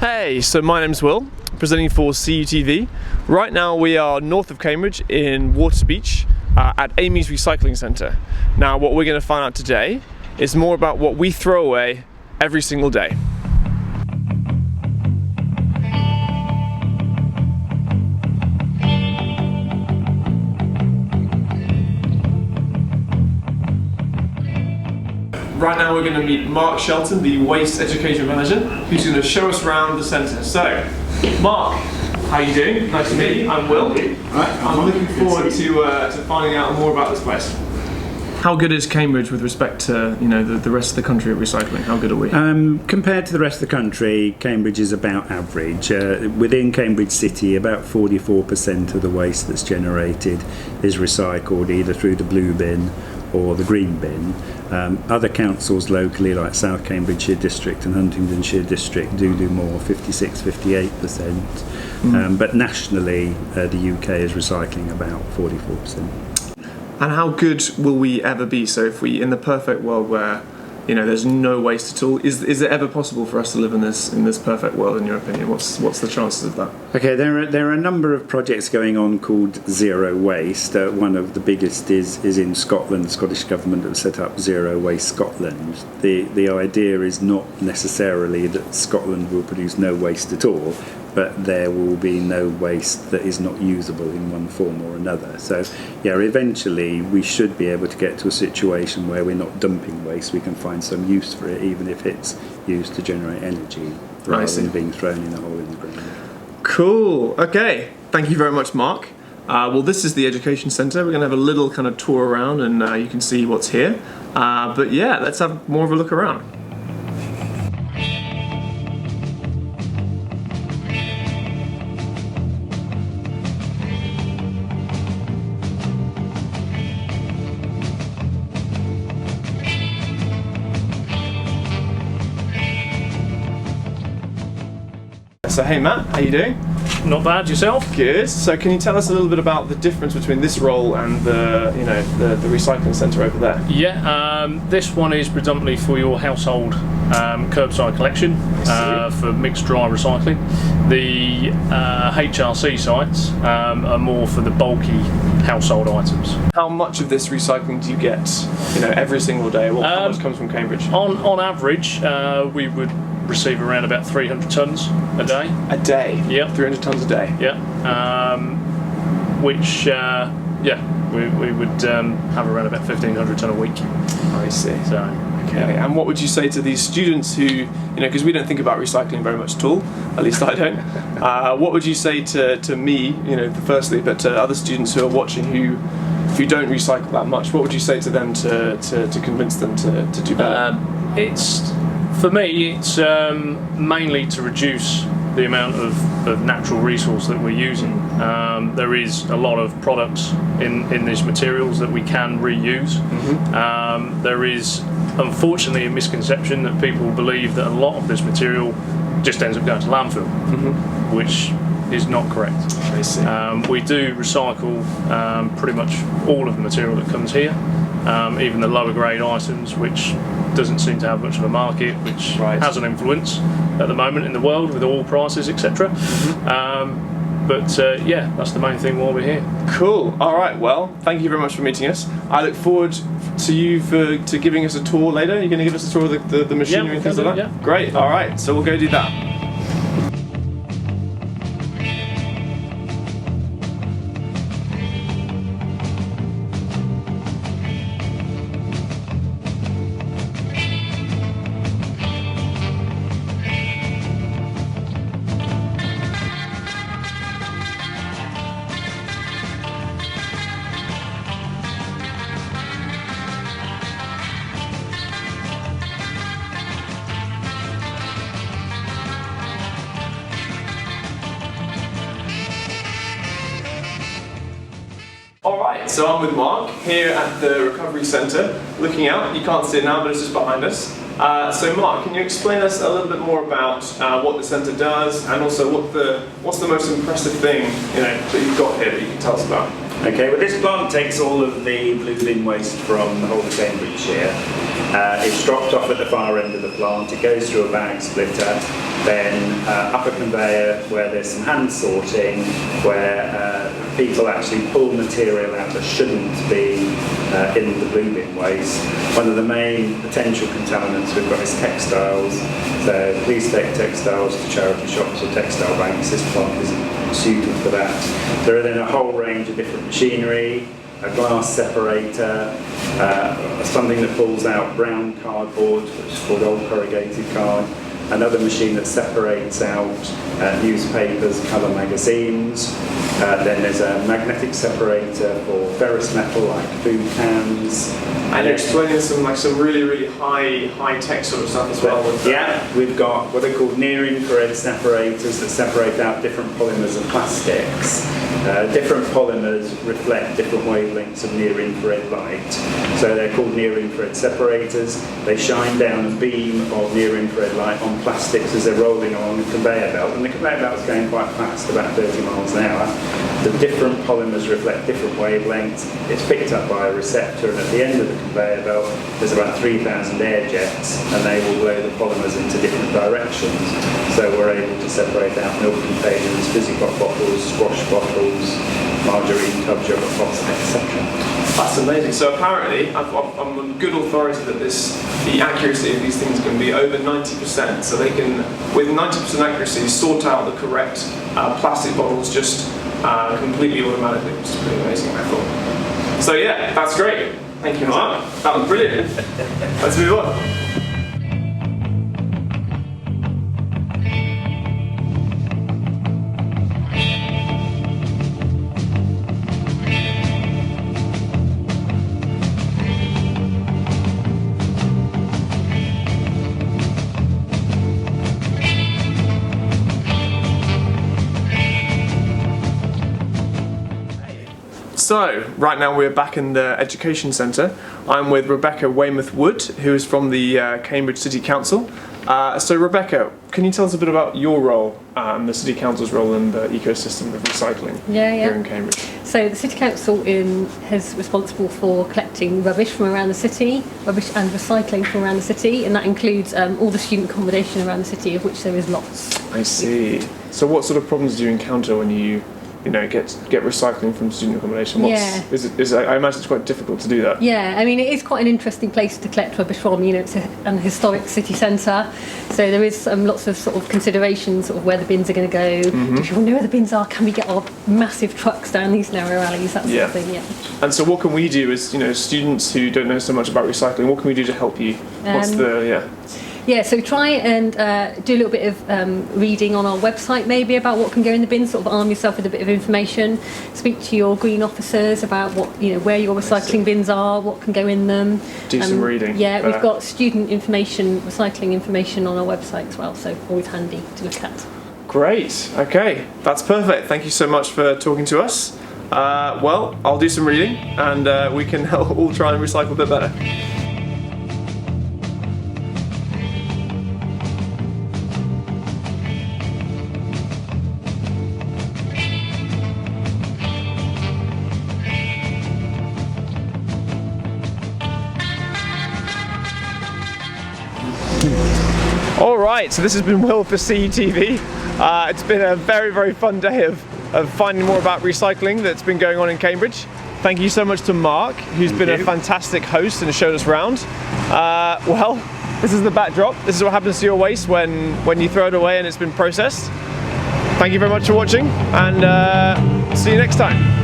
Hey, so my name's Will, presenting for CUTV. Right now we are north of Cambridge in Waterspeach at Amy's Recycling Centre. Now what we're going to find out today is more about what we throw away every single day. Right now we're going to meet Mark Shelton, the Waste Education Manager, who's going to show us around the centre. So, Mark, how are you doing? Nice to meet you. I'm Will. Right, I'm looking forward to finding out more about this place. How good is Cambridge with respect to the rest of the country at recycling? How good are we? Compared to the rest of the country, Cambridge is about average. Within Cambridge City, about 44% of the waste that's generated is recycled either through the blue bin or the green bin. Other councils locally, like South Cambridgeshire District and Huntingdonshire District, do more, 56-58%. But nationally, the UK is recycling about 44%. And how good will we ever be? So if we, in the perfect world where there's no waste at all, is it ever possible for us to live in this perfect world, in your opinion? What's the chances of that? Okay, there are a number of projects going on called Zero Waste. One of the biggest is in Scotland. The Scottish Government have set up Zero Waste Scotland. The idea is not necessarily that Scotland will produce no waste at all, but there will be no waste that is not usable in one form or another. So, yeah, eventually we should be able to get to a situation where we're not dumping waste. We can find some use for it, even if it's used to generate energy, rather than being thrown in a hole in the ground. Cool. Okay. Thank you very much, Mark. Well, this is the Education Centre. We're going to have a little kind of tour around, and you can see what's here. But yeah, let's have more of a look around. So hey Matt, how you doing? Not bad, yourself? Good. So can you tell us a little bit about the difference between this role and the recycling centre over there? Yeah, this one is predominantly for your household curbside collection for mixed dry recycling. The HRC sites are more for the bulky household items. How much of this recycling do you get every single day? How much comes from Cambridge? On average, we would receive around about 300 tonnes a day. A day? Yeah. 300 tonnes a day? Yeah. Which, we would have around about 1,500 tonne a week. I see. So, okay. Yeah. And what would you say to these students who, because we don't think about recycling very much at all, at least I don't. What would you say to me, firstly, but to other students who are watching who don't recycle that much? What would you say to them to convince them to do better? For me, it's mainly to reduce the amount of natural resource that we're using. There is a lot of products in these materials that we can reuse. There is unfortunately a misconception that people believe that a lot of this material just ends up going to landfill, which is not correct. I see. We do recycle pretty much all of the material that comes here, even the lower grade items, which doesn't seem to have much of a market, which has an influence at the moment in the world with oil prices, etc. Yeah, that's the main thing while we're here. Cool. All right. Well, thank you very much for meeting us. I look forward to you to giving us a tour later. You're going to give us a tour of the machinery and things like that? Yeah. Great. All right. So we'll go do that. Alright, so I'm with Mark here at the Recovery Centre, looking out. You can't see it now, but it's just behind us. So Mark, can you explain us a little bit more about what the centre does, and also what's the most impressive thing that you've got here that you can tell us about? Okay, well this plant takes all of the blue bin waste from the whole of Cambridgeshire It's dropped off at the far end of the plant, it goes through a bag splitter, then up a conveyor where there's some hand sorting, where people actually pull material out that shouldn't be in the blue bin waste. One of the main potential contaminants we've got is textiles, so please take textiles to charity shops or textile banks. This plant isn't suited for that. There are then a whole range of different machinery, a glass separator, something that pulls out brown cardboard, which is called old corrugated card, another machine that separates out newspapers, colour magazines. Then there's a magnetic separator for ferrous metal like food cans. And you're explaining some really high tech sort of stuff as well. Yeah, we've got what are called near infrared separators that separate out different polymers and plastics. Different polymers reflect different wavelengths of near infrared light, so they're called near infrared separators. They shine down a beam of near infrared light on plastics as they're rolling along the conveyor belt, and the conveyor belt's going quite fast, about 30 miles an hour. The different polymers reflect different wavelengths. It's picked up by a receptor, and at the end of the conveyor belt there's about 3,000 air jets, and they will blow the polymers into different directions. So we're able to separate out milk containers, fizzy pop bottles, squash bottles, margarine tubs, yogurt pots, etc. That's amazing. So apparently, I'm on good authority that the accuracy of these things can be over 90%. So they can, with 90% accuracy, sort out the correct plastic bottles just completely automatically, which is pretty amazing, I thought. So yeah, that's great. Thank you, Mark. That was brilliant. Let's move on. So, right now we're back in the Education Centre. I'm with Rebecca Weymouth-Wood, who is from the Cambridge City Council. So Rebecca, can you tell us a bit about your role and the City Council's role in the ecosystem of recycling here in Cambridge? So the City Council is responsible for collecting rubbish from around the city, rubbish and recycling from around the city, and that includes all the student accommodation around the city, of which there is lots. I see. So what sort of problems do you encounter when you get recycling from student accommodation? I imagine it's quite difficult to do that. Yeah, I mean, it is quite an interesting place to collect rubbish from. It's an historic city centre, so there is lots of sort of considerations of where the bins are going to go. Mm-hmm. Do people know where the bins are? Can we get our massive trucks down these narrow alleys? That sort of thing. Yeah. And so, what can we do as students who don't know so much about recycling? What can we do to help you? Yeah, so try and do a little bit of reading on our website maybe about what can go in the bin, sort of arm yourself with a bit of information. Speak to your green officers about what where your recycling bins are, what can go in them. Do some reading. Yeah, we've got student information, recycling information on our website as well, so always handy to look at. Great, okay, that's perfect. Thank you so much for talking to us. Well, I'll do some reading and we can all try and recycle a bit better. Alright, so this has been Will for CETV. It's been a very fun day of finding more about recycling that's been going on in Cambridge. Thank you so much to Mark, who's been a fantastic host and showed us around. Well, this is the backdrop. This is what happens to your waste when you throw it away and it's been processed. Thank you very much for watching, and see you next time.